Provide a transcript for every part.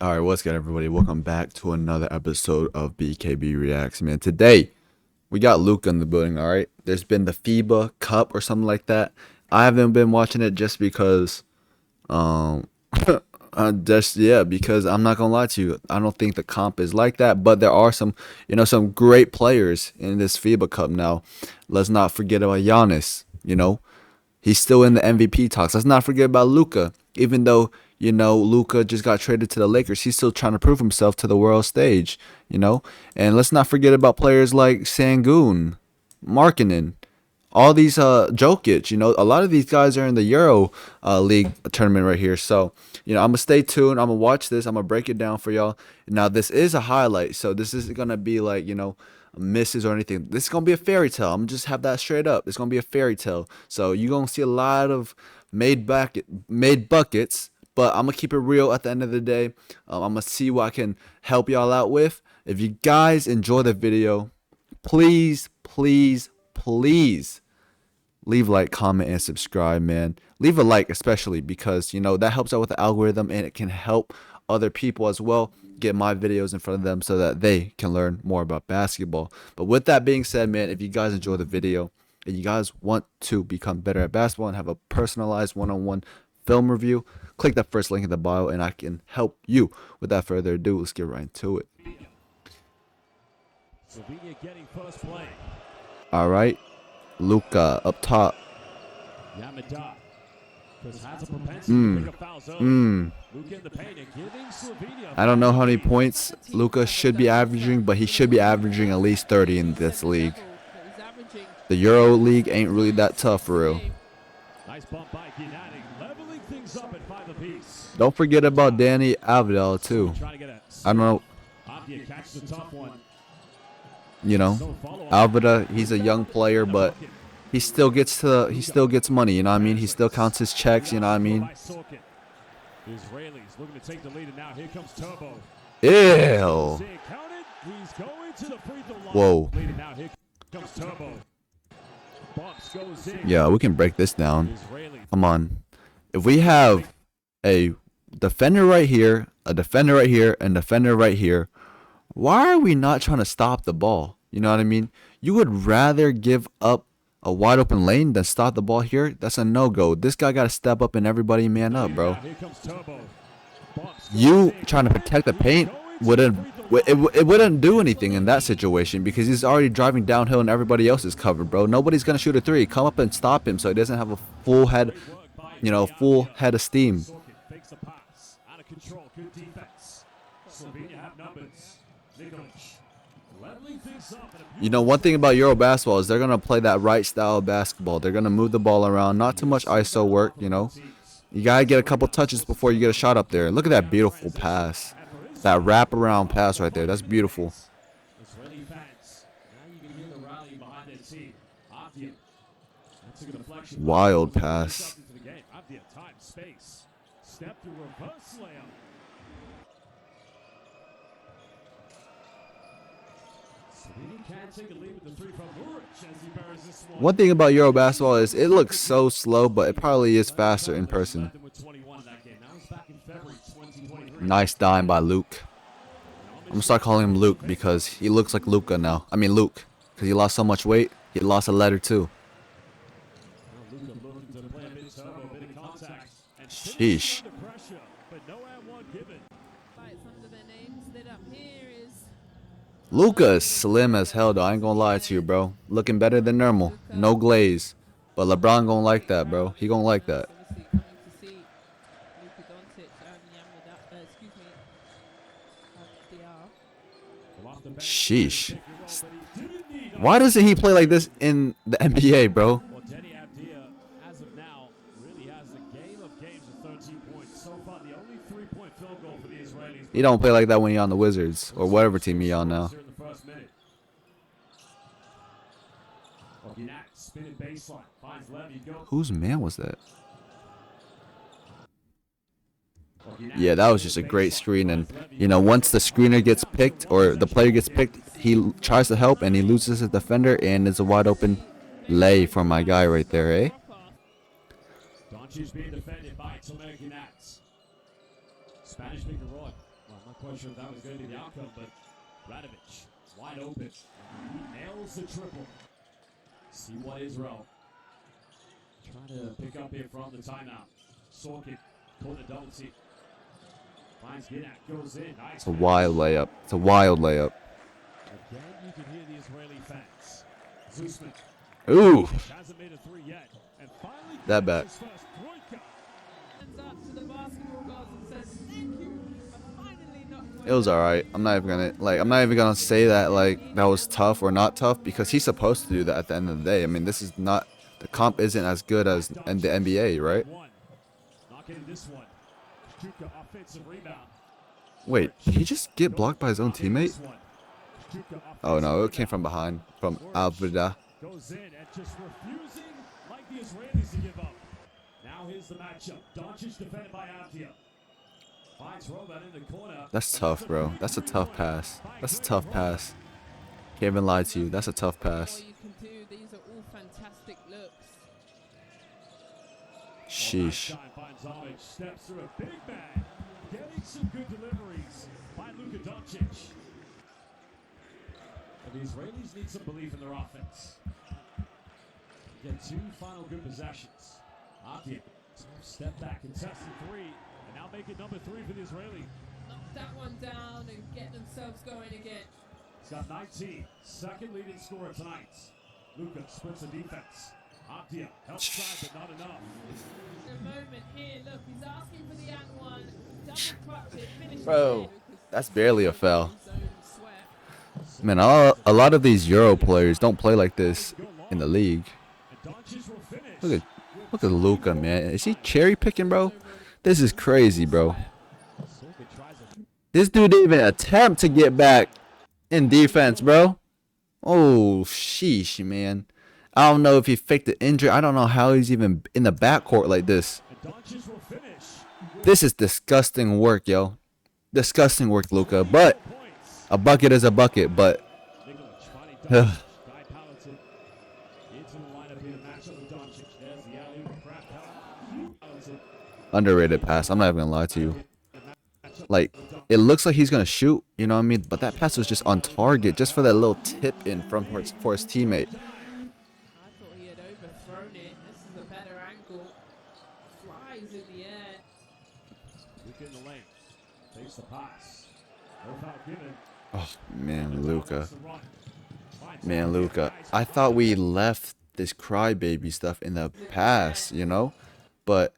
All right, what's good, everybody? Welcome back to another episode of BKB Reacts, man. Today, we got Luka in the building, all right? There's been the FIBA Cup or something like that. I haven't been watching it just because, um, because I'm not gonna lie to you. I don't think the comp is like that, but there are some great players in this FIBA Cup now. Let's not forget about Giannis. He's still in the MVP talks. Let's not forget about Luka. Even though, Luka just got traded to the Lakers, he's still trying to prove himself to the world stage. And let's not forget about players like Sangoon, Markkanen, all these Jokic. A lot of these guys are in the Euro League tournament right here. So, I'm gonna stay tuned. I'm gonna watch this. I'm gonna break it down for y'all. Now, this is a highlight, so this isn't gonna be like, misses or anything. This is gonna be a fairy tale. I'm gonna just have that straight up. It's gonna be a fairy tale. So you're gonna see a lot of made buckets, but I'm gonna keep it real at the end of the day. I'm gonna see what I can help y'all out with. If you guys enjoy the video, please, please, please leave a like, comment, and subscribe, man. Leave a like, especially because that helps out with the algorithm, and it can help other people as well get my videos in front of them so that they can learn more about basketball. But with that being said, man, if you guys enjoy the video and you guys want to become better at basketball and have a personalized one-on-one film review, click that first link in the bio and I can help you. Without further ado, let's get right into it. All right, Luka up top. I don't know how many points Luka should be averaging, but he should be averaging at least 30 in this league. The Euro League ain't really that tough for real. Don't forget about Danny Avdija too. I don't know. Avdija, he's a young player, but he still gets money, you know what I mean? He still counts his checks, you know what I mean? Ew. Whoa. Yeah, we can break this down. Come on. If we have a defender right here, a defender right here, and a defender right here, why are we not trying to stop the ball? You know what I mean? You would rather give up a wide open lane than stop the ball here? That's a no-go. This guy got to step up and everybody man up, bro. You trying to protect the paint it wouldn't do anything in that situation because he's already driving downhill and everybody else is covered, bro. Nobody's going to shoot a three. Come up and stop him so he doesn't have a full head of steam. One thing about Euro basketball is they're going to play that right style of basketball. They're going to move the ball around. Not too much ISO work, You got to get a couple touches before you get a shot up there. Look at that beautiful pass. That wraparound pass right there. That's beautiful. Wild pass. One thing about Euro basketball is it looks so slow, but it probably is faster in person. Nice dime by Luke. I'm gonna start calling him Luke because he looks like Luka now. I mean Luke, because he lost so much weight. He lost a letter too. Sheesh. Luka is slim as hell though. I ain't gonna lie to you, bro. Looking better than normal. No glaze. But LeBron gonna like that, bro. He gonna like that. Sheesh. Why doesn't he play like this in the NBA, bro? He don't play like that when he on the Wizards or whatever team he on now. Whose man was that? Yeah, that was just a great screen. And, once the screener gets picked or the player gets picked, he tries to help and he loses his defender and it's a wide open lay for my guy right there, eh? Doncic being defended by American Nats. Spanish pick and roll. Well, I'm not quite sure if that was going to be the outcome, but Radovic, wide open. He nails the triple. See what Israel trying to pick up here from the timeout. Sorkin, corner double team. Finds Ginak, goes in. Nice. It's a wild layup. It's a wild layup. Again, you can hear the Israeli fans. Zusman. Ooh, Hasn't made a three yet. And finally that bet. his first troika. Up to the basketball gods and says thank you for finally not It was alright. I'm not even gonna say that like that was tough or not tough because he's supposed to do that at the end of the day. I mean, this is not the comp isn't as good as in the NBA, right? Not getting this one. Luka offensive rebound. Wait, did he just get blocked by his own teammate? Oh no, it came from behind, from Alvida. Goes in and just refusing like the Israelis to give up. Now here's the matchup. Doncic defended by Avdia. Finds Roman in the corner. That's tough, bro. That's a tough pass. That's a tough pass. Can't even lie to you. That's a tough pass. what you can do. These are all fantastic looks. Sheesh. Finds Doncic, steps through a big man. Getting some good deliveries by Luka Doncic. And the Israelis need some belief in their offense. Get two final good possessions. Avdia, step back, contested three, and now make it number three for the Israeli. Knock that one down and get themselves going again. He's got 19, second leading scorer tonight. Luka splits the defense. Avdia helps side, but not enough. A moment here, look, he's asking for the and one. Double clutch it, finish Bro, it. that's barely a foul. Zone sweat. Man, a lot of these Euro players don't play like this in the league. And Doncic will finish. Look at Luka, man. Is he cherry picking, bro? This is crazy, bro. This dude didn't even attempt to get back in defense, bro. Oh, sheesh, man. I don't know if he faked the injury. I don't know how he's even in the backcourt like this. This is disgusting work, yo. Disgusting work, Luka. But a bucket is a bucket, but underrated pass. I'm not even gonna lie to you. Like, it looks like he's gonna shoot, you know what I mean? But that pass was just on target, just for that little tip in from for his teammate. I thought he had overthrown it. This is a better angle. Flies in the air. Luka in the lane. Takes the pass. No foul given. Oh man, Luka. Man, Luka. I thought we left this crybaby stuff in the past, you know? But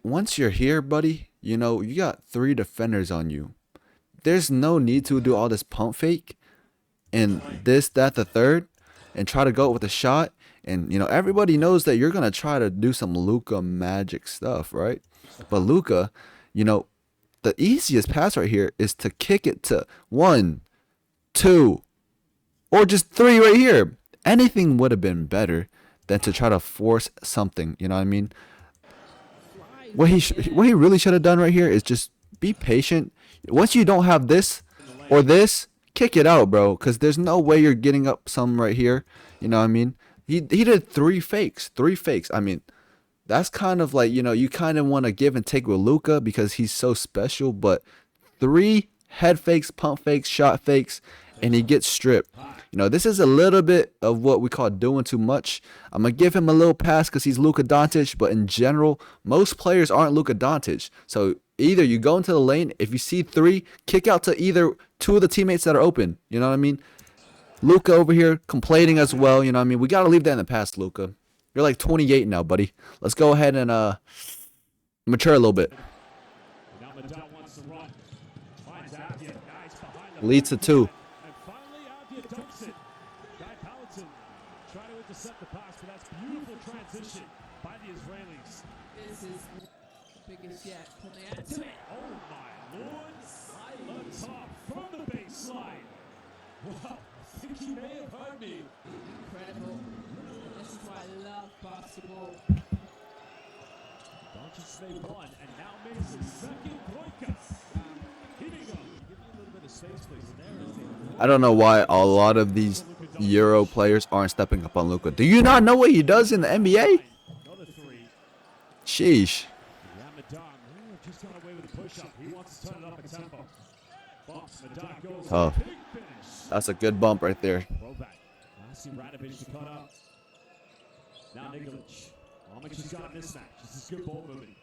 once you're here, buddy, you know, you got 3 defenders on you. There's no need to do all this pump fake and this, that, the third, and try to go with a shot. And, you know, everybody knows that you're going to try to do some Luka magic stuff, right? But Luka, you know, the easiest pass right here is to kick it to 1, 2, or just 3 right here. Anything would have been better than to try to force something, you know what I mean? What he really should have done right here is just be patient. Once you don't have this or this, kick it out, bro. Because there's no way you're getting up some right here. You know what I mean? He did 3 fakes. 3 fakes. I mean, that's kind of like, you know, you kind of want to give and take with Luka because he's so special. But 3 head fakes, pump fakes, shot fakes, and he gets stripped. You know, this is a little bit of what we call doing too much. I'm going to give him a little pass because he's Luka Doncic, but in general, most players aren't Luka Doncic. So either you go into the lane, if you see 3, kick out to either 2 of the teammates that are open. You know what I mean? Luka over here complaining as well. You know what I mean? We got to leave that in the past, Luka. You're like 28 now, buddy. Let's go ahead and mature a little bit. Leads to 2. Trying to intercept the pass, but that's beautiful transition by the Israelis. This is the biggest yet. Can they add to it? Oh my lord! On top from the baseline. Wow, I think he may have heard me. Incredible. This is why I love basketball. Doncic made 1 and now makes his second troika. Here we go. Give me a little bit of space, please. There is the I don't know why a lot of these Euro players aren't stepping up on Luka. Do you not know what he does in the NBA? another 3. Sheesh. Ramadan just got away with a push-up. He wants to turn it up tempo. Bumps, Madonna goes Oh, big finish. that's a good bump right there. Throwback. I see Radovic to cut up. Now Nikolic. Doncic's got a mismatch. This is good ball moving.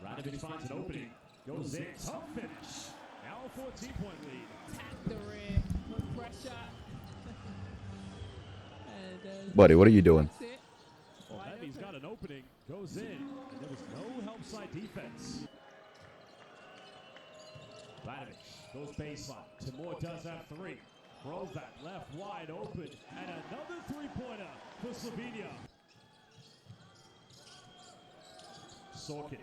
Radovic finds an opening. Goes in. Tough finish. Now a 14-point lead. Attack the rim. Put pressure. And, Buddy, what are you doing? that's it. Well, Levy's got an opening. Goes in. And there was no help side defense. Radovic goes baseline. Timur does have three. Throws that left wide open. And another three-pointer for Slovenia. Sorkin.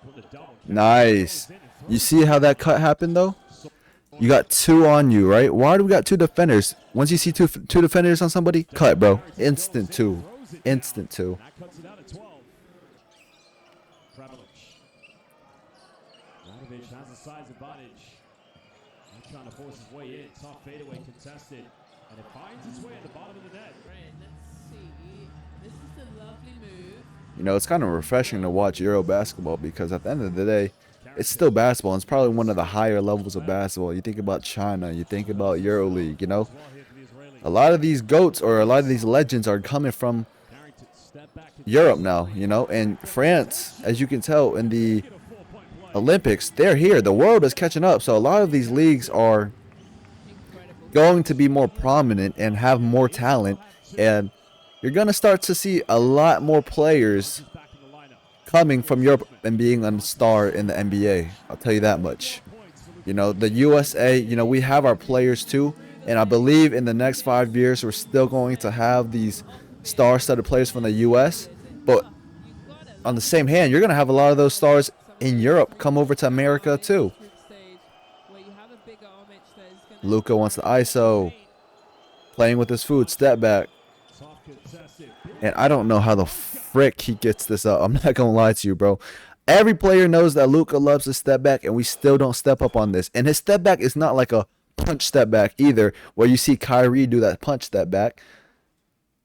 Put the double. Nice. You see how that cut happened though? You got two on you, right? Why do we got two defenders? Once you see two defenders on somebody, cut, bro. Instant two. Instant two. That cuts it out at 12. Radovic. Radovic has a size advantage. Not trying to force his way in. Tough fadeaway contested. And it finds its way at the bottom of the net. Right, let's see. This is a lovely move. You know, it's kind of refreshing to watch Euro basketball because at the end of the day, it's still basketball. It's probably one of the higher levels of basketball. You think about China, you think about Euro League, you know. A lot of these GOATs or a lot of these legends are coming from Europe now, you know. And France, as you can tell in the Olympics, they're here. The world is catching up. So a lot of these leagues are Incredible. going to be more prominent and have more talent. And you're going to start to see a lot more players coming from Europe and being a star in the NBA. I'll tell you that much. You know, the USA, you know, we have our players too. And I believe in the next 5 years, we're still going to have these star-studded players from the US. But on the same hand, you're going to have a lot of those stars in Europe come over to America too. Luka wants the ISO. Playing with his food, step back. And I don't know how the frick he gets this up. I'm not going to lie to you, bro. Every player knows that Luka loves to step back, and we still don't step up on this. And his step back is not like a punch step back either, where you see Kyrie do that punch step back.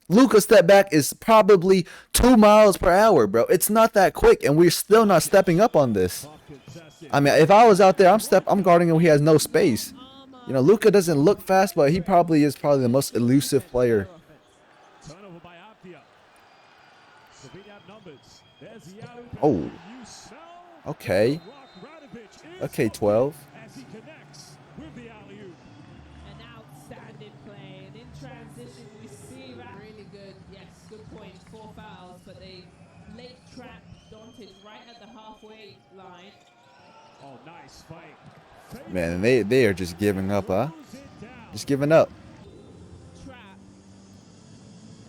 Luka's step back is probably 2 miles per hour, bro. It's not that quick, and we're still not stepping up on this. I mean, if I was out there, I'm guarding him. He has no space. You know, Luka doesn't look fast, but he probably is the most elusive player. Turnover by Apia. Slovenia have numbers. There's the alley-oop. Oh, You smell okay. Radovic is Okay, 12. as he connects with the alley-oop. An outstanding play, and in transition we see that really good. Yes, good point. 4 fouls, but they late trap Doncic right at the halfway line. Oh, nice fight. Man, they are just giving up, huh? Throws it down. Just giving up. Trap,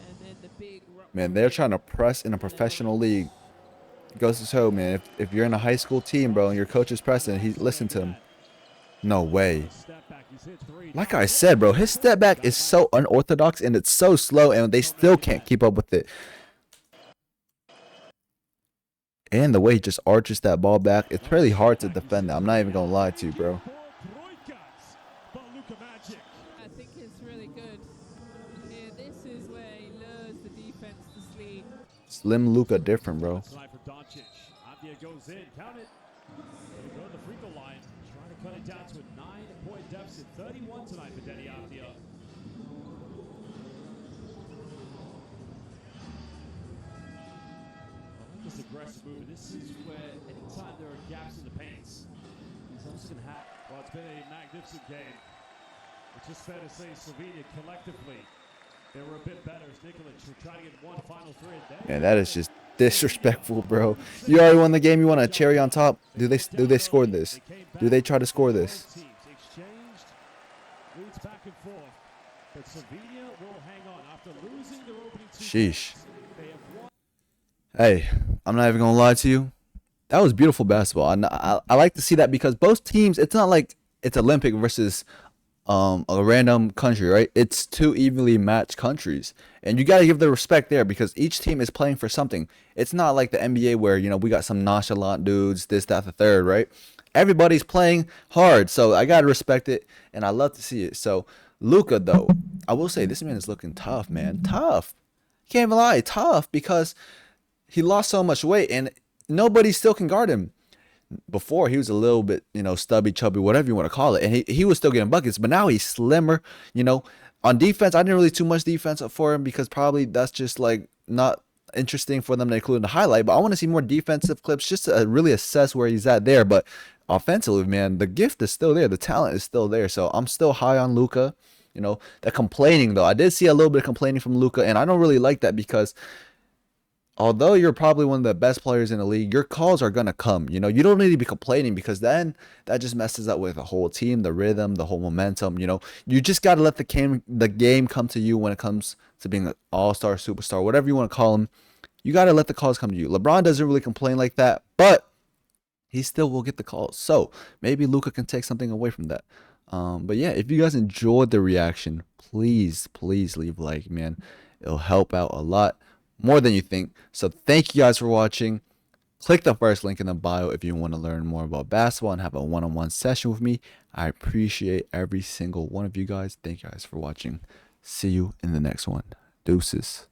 and then the big. Man, they're trying to press in a professional league. Goes to show, man, if you're in a high school team, bro, and your coach is pressing, listen to him. No way. Step back. He's hit three. Like I said, bro, his step back is so unorthodox and it's so slow, and they still can't keep up with it. And the way he just arches that ball back, it's really hard to defend that. I'm not even going to lie to you, bro. I think it's really good. Yeah, this is where he lures the defense to sleep. Slim Luka different, bro. Tonight for Doncic. Apia goes in. Count it. They go to the free throw line. Trying to cut it down to a 9-point deficit. 31 tonight for Denny Apia. This aggressive move. This is where anytime there are gaps in the paints, he's also going to have. Well, it's been a magnificent game. It's just fair to say Slovenia collectively, they were a bit better. As Nikolic were trying to get one final three a day. Man, that is just disrespectful, bro. You already won the game. You want a cherry on top? Do they score this? Do they try to score this? Teams exchanged leads back and forth, but Slovenia will hang on after losing their opening two. Sheesh. games. They have won. Hey, I'm not even going to lie to you. That was beautiful basketball. I like to see that because both teams, it's not like it's Olympic versus a random country, right? It's two evenly matched countries. And you got to give the respect there because each team is playing for something. It's not like the NBA where, you know, we got some nonchalant dudes, this, that, the third, right? Everybody's playing hard. So I got to respect it. And I love to see it. So Luka, though, I will say this man is looking tough, man. Tough. Can't even lie. Tough because he lost so much weight and nobody still can guard him. Before he was a little bit, stubby, chubby, whatever you want to call it, and he was still getting buckets, but now he's slimmer. On defense, I didn't really too much defense for him because probably that's just like not interesting for them to include in the highlight. But I want to see more defensive clips just to really assess where he's at there. But offensively, man, the gift is still there, the talent is still there. So I'm still high on Luka. The complaining though, I did see a little bit of complaining from Luka, and I don't really like that because although you're probably one of the best players in the league, your calls are gonna come. You don't need to be complaining because then that just messes up with the whole team, the rhythm, the whole momentum. You just gotta let the game come to you when it comes to being an all-star, superstar, whatever you want to call him. You gotta let the calls come to you. LeBron doesn't really complain like that, but he still will get the calls. So maybe Luca can take something away from that. But yeah, if you guys enjoyed the reaction, please leave a like, man. It'll help out a lot more than you think. So thank you guys for watching. Click the first link in the bio if you want to learn more about basketball and have a one-on-one session with me. I appreciate every single one of you guys. Thank you guys for watching. See you in the next one. Deuces.